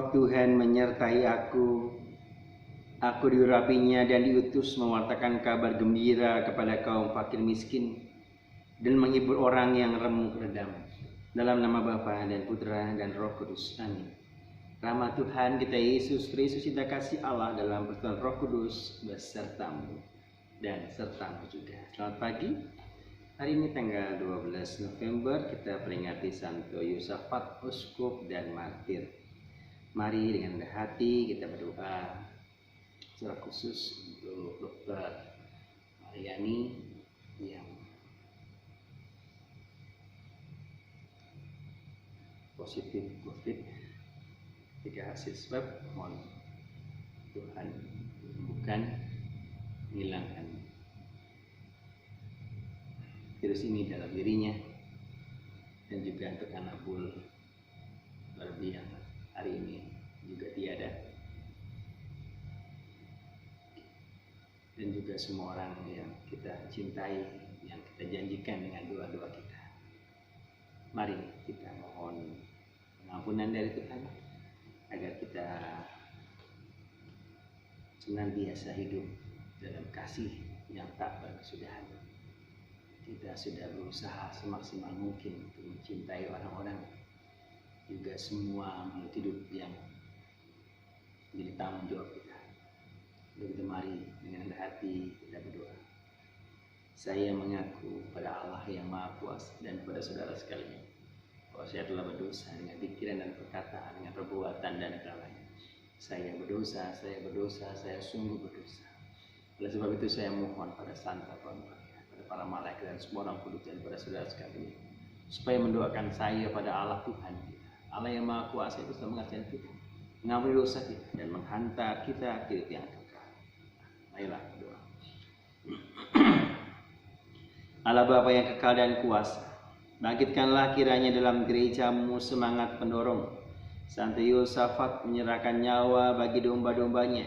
Roh Tuhan menyertai aku. Aku diurapinya dan diutus mewartakan kabar gembira kepada kaum fakir miskin dan menghibur orang yang remuk redam. Dalam nama Bapa dan Putra dan Roh Kudus. Amin. Rahmat Tuhan kita Yesus Kristus, cinta kasih Allah dalam persekutuan Roh Kudus besertamu dan sertamu juga. Selamat pagi. Hari ini tanggal 12 November kita peringati Santo Yosafat, Uskup dan Martir. Mari dengan rendah hati kita berdoa secara khusus untuk Dr. Mariani yang positif COVID ketika hasil swab. Mohon Tuhan bukan menghilangkan virus ini dalam dirinya, dan juga untuk anak bul yang hari ini juga tiada, dan juga semua orang yang kita cintai, yang kita janjikan dengan doa-doa kita. Mari kita mohon pengampunan dari Tuhan agar kita senantiasa hidup dalam kasih yang tak berkesudahan. Kita sudah berusaha semaksimal mungkin untuk mencintai orang-orang, juga semua makhluk hidup yang menjadi tanggung jawab kita. Begitu, mari dengan rendah hati kita berdoa. Saya mengaku pada Allah yang Maha Kuasa dan kepada saudara sekalian bahwa saya telah berdosa dengan pikiran dan perkataan, dengan perbuatan dan kelalaian. Saya berdosa, saya sungguh berdosa. Oleh sebab itu saya mohon pada Santa Paula, pada para malaikat dan semua orang kudus dan pada saudara sekalian, supaya mendoakan saya pada Allah Tuhan kita. Allah yang Maha Kuasa itu sudah mengasihi kita, mengampuni dosa kita dan menghantar kita ke hidup yang kekal. Marilah berdoa. Allah Bapa yang kekal dan kuasa, bangkitkanlah kiranya dalam gerejamu semangat pendorong Santo Yosafat menyerahkan nyawa bagi domba-dombanya.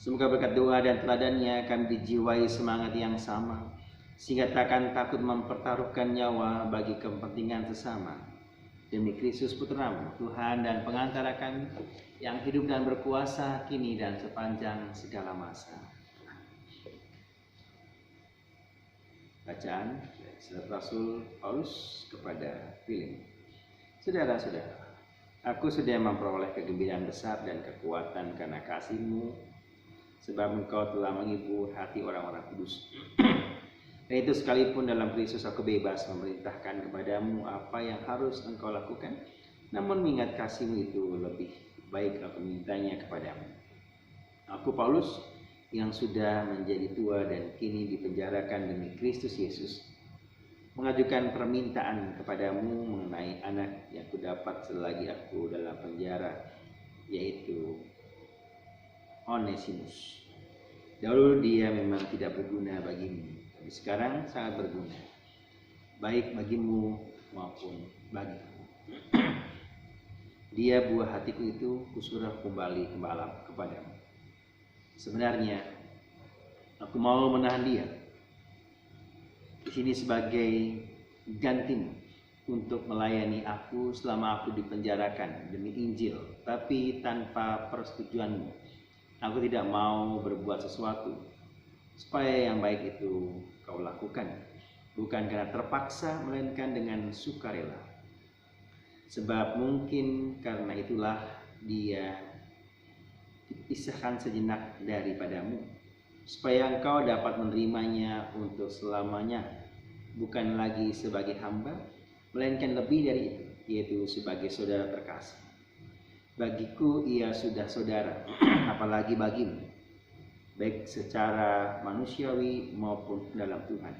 Semoga berkat doa dan teladannya kami dijiwai semangat yang sama, sehingga takkan takut mempertaruhkan nyawa bagi kepentingan sesama. Demi Kristus Putramu, Tuhan dan pengantara kami, yang hidup dan berkuasa kini dan sepanjang segala masa. Bacaan Surat Rasul Paulus kepada Filipi. Saudara-saudara, aku sudah memperoleh kegembiraan besar dan kekuatan karena kasih-Mu, sebab Engkau telah menghibur hati orang-orang kudus. Dan itu sekalipun dalam Kristus aku bebas memerintahkan kepadamu apa yang harus engkau lakukan, namun mengingat kasih-Mu itu lebih baik aku mintanya kepadamu. Aku Paulus yang sudah menjadi tua dan kini dipenjarakan demi Kristus Yesus, mengajukan permintaan kepadamu mengenai anak yang kudapat selagi aku dalam penjara, yaitu Onesimus. Dahulu dia memang tidak berguna bagimu, tapi sekarang sangat berguna, baik bagimu maupun bagiku. Dia buah hatiku itu kusuruh kembali kepadamu. Sebenarnya aku mau menahan dia di sini sebagai gantimu untuk melayani aku selama aku dipenjarakan demi Injil, tapi tanpa persetujuanmu. Aku tidak mau berbuat sesuatu supaya yang baik itu kau lakukan, bukan karena terpaksa, melainkan dengan sukarela. Sebab mungkin karena itulah dia dipisahkan sejenak daripadamu, supaya engkau dapat menerimanya untuk selamanya, bukan lagi sebagai hamba, melainkan lebih dari itu, yaitu sebagai saudara terkasih. Bagiku ia sudah saudara, apalagi bagimu, baik secara manusiawi maupun dalam Tuhan.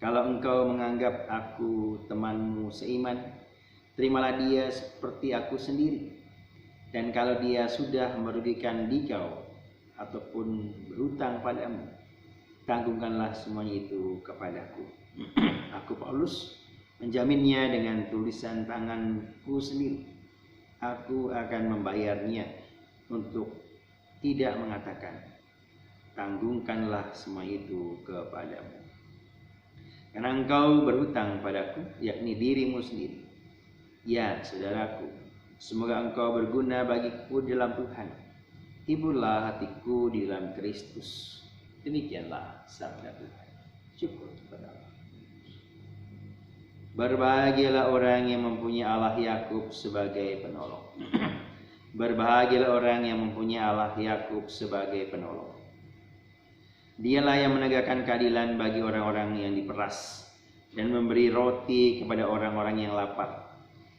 Kalau engkau menganggap aku temanmu seiman, terimalah dia seperti aku sendiri. Dan kalau dia sudah merugikan dikau ataupun berhutang padamu, tanggungkanlah semuanya itu kepadaku. Aku Paulus menjaminnya dengan tulisan tanganku sendiri. Aku akan membayarnya, untuk tidak mengatakan, tanggungkanlah semua itu kepadamu. Karena engkau berhutang padaku, yakni dirimu sendiri. Ya, saudaraku, semoga engkau berguna bagiku dalam Tuhan. Hiburlah hatiku di dalam Kristus. Demikianlah sabda Tuhan. Syukur kepada Allah. Berbahagialah orang yang mempunyai Allah Yakub sebagai penolong. Berbahagialah orang yang mempunyai Allah Yakub sebagai penolong. Dialah yang menegakkan keadilan bagi orang-orang yang diperas dan memberi roti kepada orang-orang yang lapar.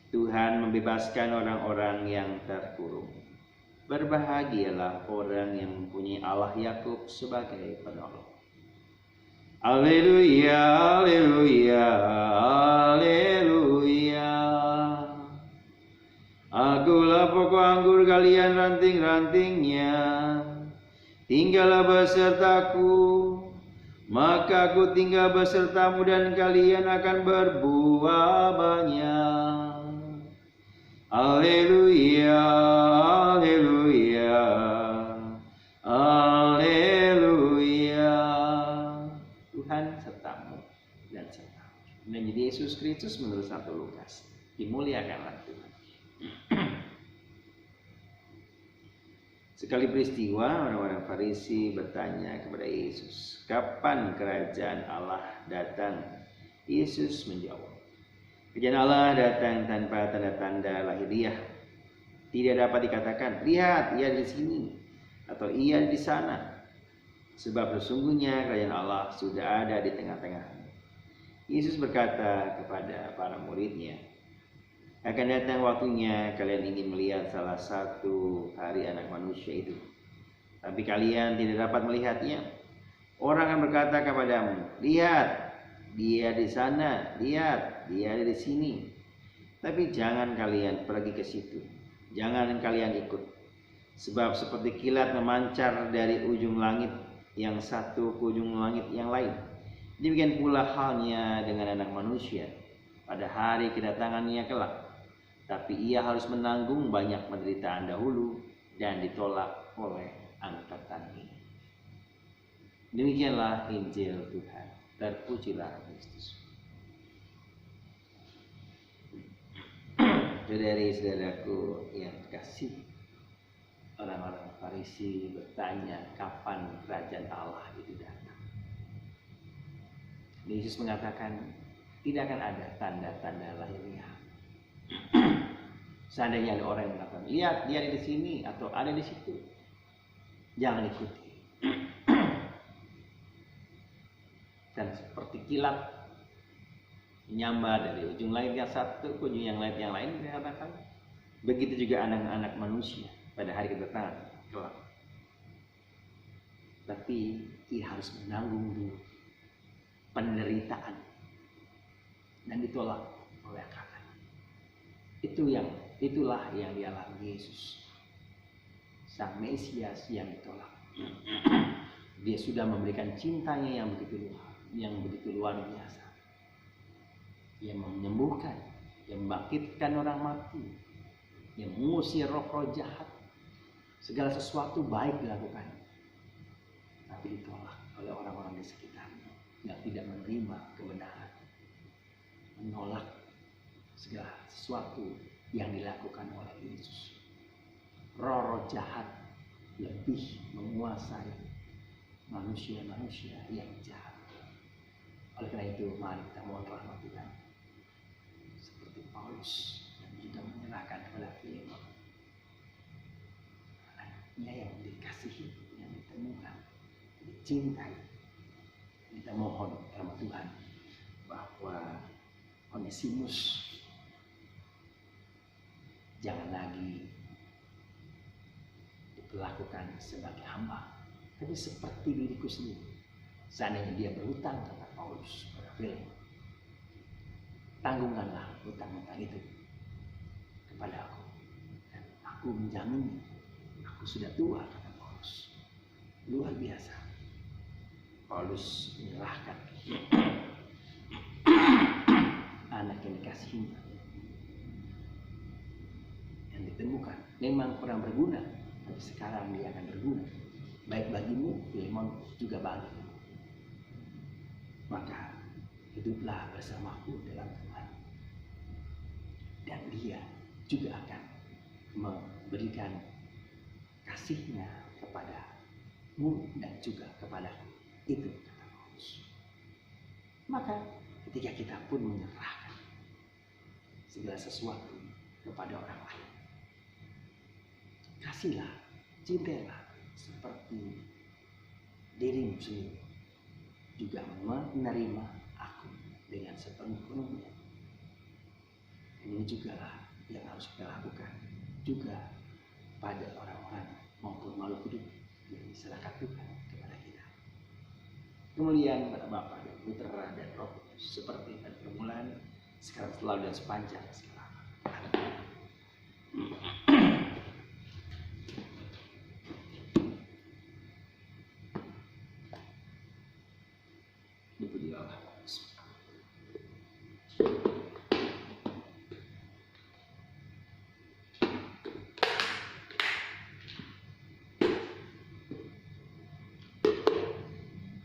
Tuhan membebaskan orang-orang yang terkurung. Berbahagialah orang yang mempunyai Allah Yakub sebagai penolong. Haleluya, haleluya, haleluya. Akulah pokok anggur, kalian ranting-rantingnya. Tinggallah besertaku, maka aku tinggal besertamu dan kalian akan berbuah banyak. Haleluya, haleluya, haleluya. Tuhan sertamu dan sertamu. Menjadi Yesus Kristus menurut 1 Lukas. Dimuliakanlah Tuhan. Sekali peristiwa, orang-orang Farisi bertanya kepada Yesus, kapan kerajaan Allah datang? Yesus menjawab, kerajaan Allah datang tanpa tanda-tanda lahiriah. Tidak dapat dikatakan, lihat ia di sini atau ia di sana. Sebab sesungguhnya kerajaan Allah sudah ada di tengah-tengah. Yesus berkata kepada para muridnya, akan datang waktunya kalian ingin melihat salah satu hari Anak Manusia itu, tapi kalian tidak dapat melihatnya. Orang akan berkata kepadamu, lihat, dia di sana, lihat, dia ada di sini. Tapi jangan kalian pergi ke situ, jangan kalian ikut. Sebab seperti kilat memancar dari ujung langit yang satu ke ujung langit yang lain, demikian pula halnya dengan Anak Manusia pada hari kedatangannya kelak. Tapi ia harus menanggung banyak penderitaan dahulu dan ditolak oleh angkatan ini. Demikianlah Injil Tuhan. Terpujilah Kristus. Saudari-saudaraku yang kasih, orang-orang Farisi bertanya kapan kerajaan Allah itu datang. Yesus mengatakan tidak akan ada tanda-tanda lahiriah. Seandainya ada orang yang mengatakan, lihat dia ada di sini atau ada di situ, jangan ikuti. Dan seperti kilat menyambar dari ujung langit yang satu ke ujung yang lain, dikatakan begitu juga anak-anak manusia pada hari kedatangan kelak. Tapi ia harus menanggung dulu penderitaan dan ditolak oleh angkatan. Itulah yang dialami Yesus, Sang Mesias yang ditolak. Dia sudah memberikan cintanya yang begitu luar biasa. Yang menyembuhkan, yang membangkitkan orang mati, yang mengusir roh-roh jahat. Segala sesuatu baik dilakukan, tapi ditolak oleh orang-orang di sekitarnya yang tidak menerima kebenaran, menolak segala sesuatu yang dilakukan oleh Yesus. Roh-roh jahat lebih menguasai manusia-manusia yang jahat. Oleh karena itu, mari kita mohon rahmat Tuhan. Seperti Paulus yang juga menyerahkan kepada Filemon, anaknya yang dikasihi, yang ditemukan, dicintai. Kita mohon rahmat Tuhan bahwa Onesimus jangan lagi diperlakukan sebagai hamba, tapi seperti diriku sendiri. Seandainya dia berhutang, kata Paulus pada Filemon, tanggungkanlah hutang-hutang itu kepada aku, dan aku menjaminnya. Aku sudah tua, kata Paulus. Luar biasa. Paulus menyerahkan anak yang dikasihinya, yang ditemukan memang kurang berguna, tapi sekarang dia akan berguna, baik bagimu, Filemon, juga bagimu. Maka hiduplah bersamaku dalam Tuhan. dan Dia juga akan memberikan kasih-Nya kepadamu dan juga kepadaku. Itu kata Paulus. Maka ketika kita pun menyerahkan segala sesuatu kepada orang lain, kasihlah, cintailah seperti dirimu sendiri juga menerima aku dengan sepenuh-penuhnya. Ini juga lah yang harus kita lakukan juga pada orang-orang maupun makhluk hidup yang diserahkan Tuhan kepada kita. Kemuliaan pada Bapa dan Putra dan Roh Kudus seperti pada permulaan, sekarang, selalu, dan sepanjang segala. Dipuji Allah.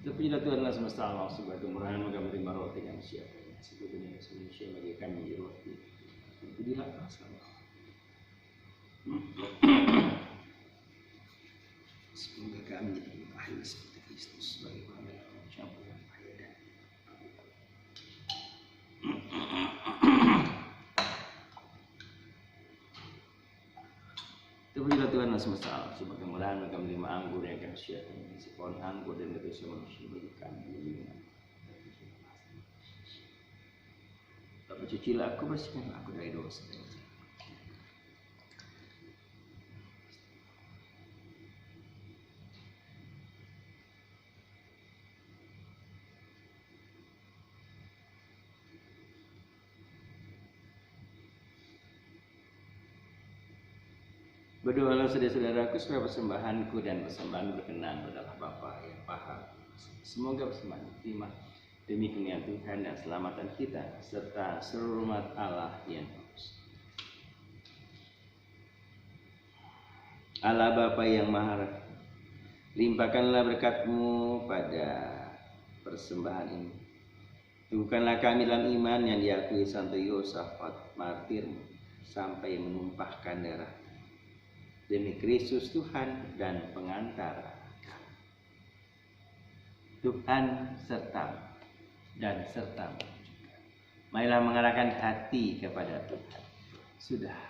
Terpujilah Tuhan Allah semesta alam, sebagai murahan maka menerima roti yang siapanya sebetulnya Indonesia bagi kami roti. Terpujilah Allah semesta. Semoga kami jadi lahir seperti Kristus sebagai pembela campuran air dan terpujilah Tuhan Allah semesta alam, sebagai murahan maka menerima anggur yang akan siapanya pohon anggur dan dosa manusia bagi kami. Bapa, cucilah aku, bersihkanlah aku dari dosa. Berdoalah saudara-saudaraku supaya persembahanku dan persembahan berkenan adalah Bapa yang paham. Semoga persembahan diterima demi kemuliaan Tuhan dan selamatan kita serta seluruh umat Allah yang kudus. Allah Bapa yang Maha Rahman, limpahkanlah berkat-Mu pada persembahan ini. Teguhkanlah kami dalam iman yang diakui Santo Yosafat martirmu sampai menumpahkan darah demi Kristus Tuhan dan pengantara kami. Tuhan sertamu dan sertamu juga. Marilah mengarahkan hati kepada Tuhan. Sudah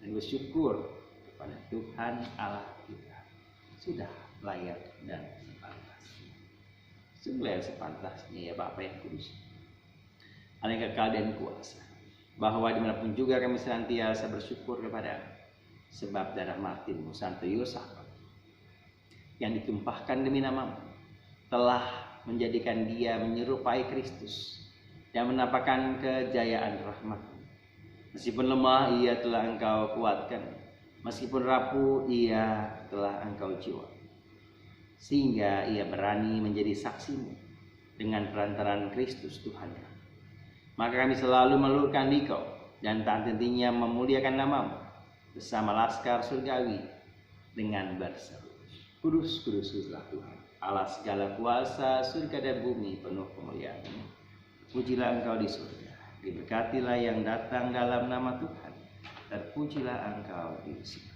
dan bersyukur kepada Tuhan Allah kita. Sudah layak dan sepantasnya. Sungguh sepantasnya ya Bapa yang kudus, Allah yang kekal dan kuasa, bahwa dimanapun juga kami senantiasa bersyukur kepada sebab darah martirmu Santo Yosafat yang ditumpahkan demi nama-Mu telah menjadikan dia menyerupai Kristus dan menampakkan kejayaan rahmat-Mu. Meskipun lemah, ia telah Engkau kuatkan. Meskipun rapuh, ia telah Engkau jiwa. Sehingga ia berani menjadi saksi-Mu dengan perantaraan Kristus Tuhan. Maka kami selalu meluluhkan Dikau dan tak henti-hentinya memuliakan nama-Mu bersama laskar surgawi dengan berseru, Kudus, kudus, kuduslah Tuhan, Allah segala kuasa, surga dan bumi penuh kemuliaan-Mu. Pujilah Engkau di surga, diberkatilah yang datang dalam nama Tuhan, terpujilah Engkau di sini.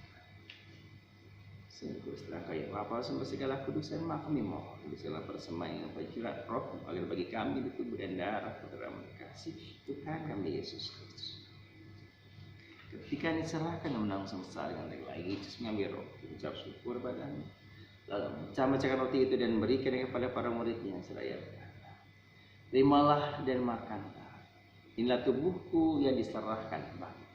Sungguh setelah Kau ya Bapa, sembah segala kudusan, maka kami mohon di segala persembahan yang berjurat roh agar bagi kami di tubuh dan darah saudara kasih Tuhan kami Yesus Kristus. Ketika diserahkan menang semesta dengan lagi Yesus mengambil roti, ucap syukur padanya, lalu memecahkan roti itu dan berikan kepada para muridnya seraya berkata, terimalah dan makanlah, inilah tubuhku yang diserahkan bagimu.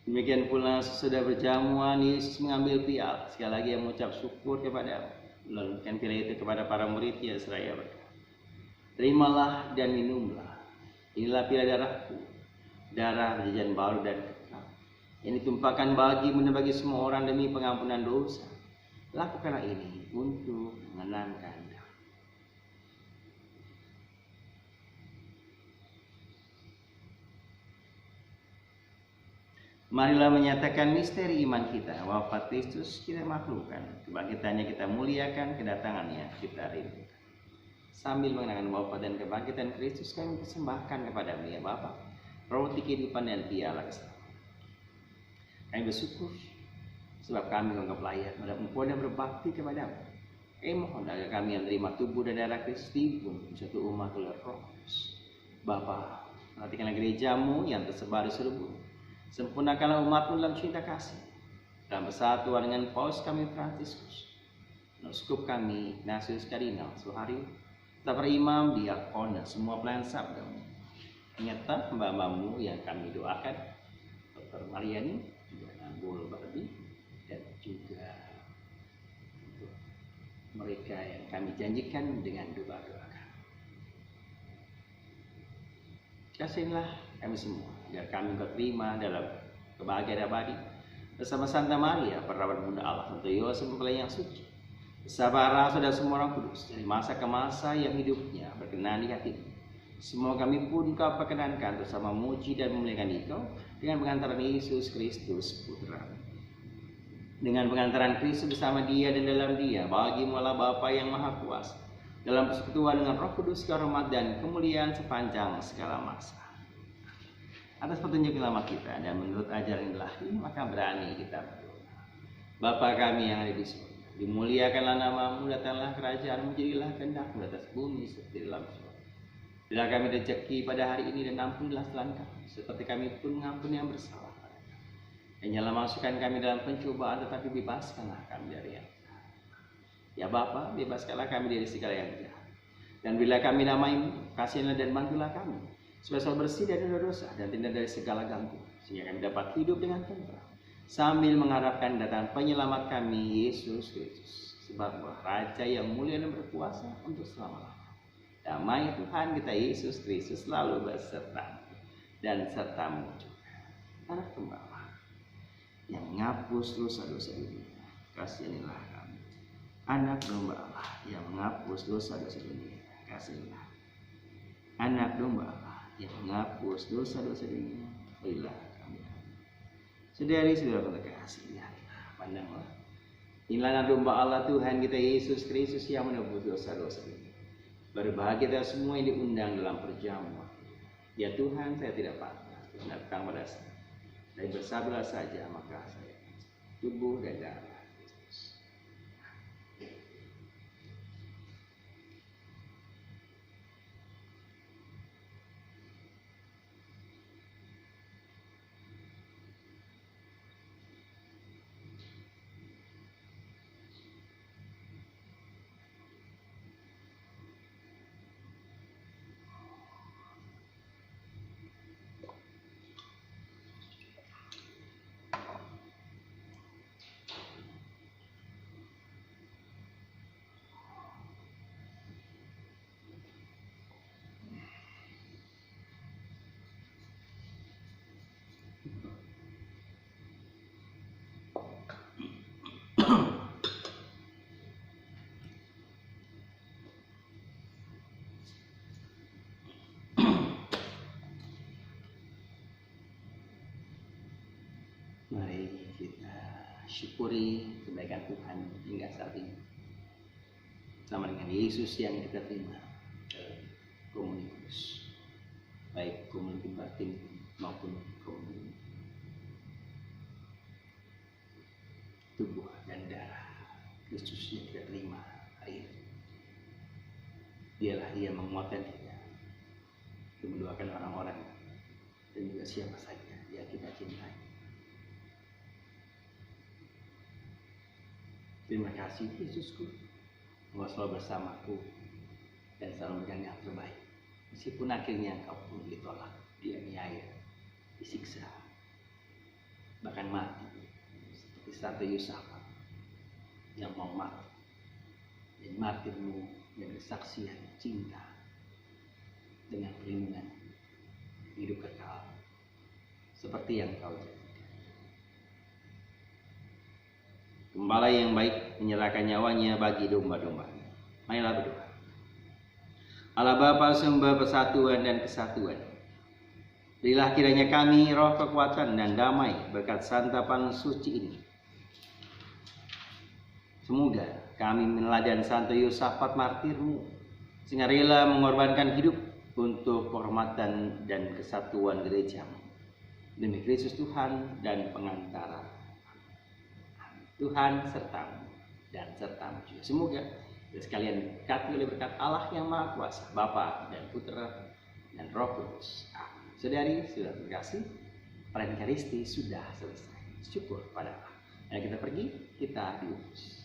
Demikian pula sesudah berjamuan Yesus mengambil piala, sekali lagi yang mengucap syukur kepada, lalu memberikan piala itu kepada para muridnya seraya berkata, terimalah dan minumlah, inilah piala darahku, darah perjanjian baru dan kekal, yang ditumpahkan bagimu dan bagi semua orang demi pengampunan dosa. Lakukanlah ini untuk mengenangkan Dia. Marilah menyatakan misteri iman kita, wafat Kristus kita makhlukkan, kebangkitannya kita muliakan, kedatangannya kita rindukan. Sambil mengenangkan wafat dan kebangkitan Kristus, kami persembahkan kepadamu ya Bapa roti kehidupan dan piala keselamatan. Kami bersyukur sebab kami menganggap layak menghadap dan berbakti kepadamu. Kami mohon agar kami yang terima tubuh dan darah Kristus pun satu umat oleh Roh Kudus. Bapa, perhatikanlah gerejamu yang tersebar di seluruh bumi. Sempurnakanlah umatmu dalam cinta kasih, dalam persatuan dengan Paus kami Fransiskus, Uskup kami Ignatius Kardinal Suharyo, para imam, diakon, dan semua pelayan sabdamu. Nyata hamba-hambamu yang kami doakan, Dr. Mariani, juga Nabul Bardi, dan juga mereka yang kami janjikan dengan doa-doa kami. Kasihilah kami semua agar kami terima dalam kebahagiaan abadi bersama Santa Maria, perawat bunda Allah, Santo Yosef mempelai yang suci, bersama saudara semua orang kudus dari masa ke masa yang hidupnya berkenan di hatimu. Semua kami pun Kau perkenankan bersama muji dan memuliakan Engkau dengan pengantaran Yesus Kristus Putra. Dengan pengantaran Kristus bersama Dia dan dalam Dia, bagimu Allah Bapa yang Maha Kuasa, dalam persekutuan dengan Roh Kudus, kehormat dan kemuliaan sepanjang segala masa. Atas petunjuk ilmu kita dan menurut ajaran ilahi, maka berani kita berdoa. Bapa kami yang ada di surga, dimuliakanlah namamu, datanglah kerajaanmu, jadilah kehendakmu atas bumi seperti dalam surga. Berilah kami rezeki pada hari ini dan ampunilah kesalahan kami, seperti kami pun mengampuni yang bersalah. Dan janganlah masukkan kami dalam pencobaan, tetapi bebaskanlah kami dari yang jahat. Ya Bapa, bebaskanlah kami dari segala yang jahat. Dan bila kami namai-Mu, kasihilah dan bantulah kami, supaya selalu bersih dari dosa dan tindak dari segala gangguan, sehingga kami dapat hidup dengan tentram, sambil mengharapkan datang penyelamat kami, Yesus Kristus, sebagai Raja yang mulia dan berkuasa untuk selama-lamanya. Damai Tuhan kita Yesus Kristus selalu beserta dan sertamu juga. Anak Tunggal yang menghapus dosa-dosa dunia, kasihanilah kami. Anak domba Allah yang menghapus dosa-dosa dunia, kasihanilah. Anak domba Allah yang menghapus dosa-dosa dunia, berilah kami. Saudari-saudara terkasih, lihatlah, pandanglah. Inilah anak domba Allah Tuhan kita Yesus Kristus yang menebus dosa-dosa dunia. Berbahagia kita semua yang diundang dalam perjamuan. Ya Tuhan, saya tidak pantas datang pada saya. Dan bersabarlah saja, maka saya tubuh dan darah Kristus. Mari kita syukuri kebaikan Tuhan hingga saat ini. Sama dengan Yesus yang kita terima komuni kudus, baik komuni batin maupun komuni tubuh dan darah Kristus yang kita terima hari ini. Dialah yang menguatkan kita untuk mendoakan orang-orang dan juga siapa saja yang kita cintai. Terima kasih Yesusku, Engkau selalu bersamaku dan selalu memberikan yang terbaik. Meskipun akhirnya Engkau pun ditolak, dianiaya, disiksa, bahkan mati, seperti Santo Yosafat yang mau mati. Dan matimu dengan kesaksian cinta dengan perlindungan hidup kekal seperti yang Kau jadi. Gembala yang baik menyerahkan nyawanya bagi domba-domba. Marilah berdoa. Allah Bapa, sumber persatuan dan kesatuan, berilah kiranya kami roh kekuatan dan damai berkat santapan suci ini. Semoga kami meneladan Santo Yosafat martirmu, sehingga rela mengorbankan hidup untuk penghormatan dan kesatuan gereja. Demi Kristus Tuhan dan pengantara. Tuhan sertamu dan sertamu juga. Semoga kita sekalian diberkati oleh berkat Allah yang Maha Kuasa, Bapa dan Putra dan Roh Kudus. Amin. Saudari, saudara terkasih, perayaan Ekaristi sudah selesai. Syukur pada Allah. Mari kita pergi, kita diutus.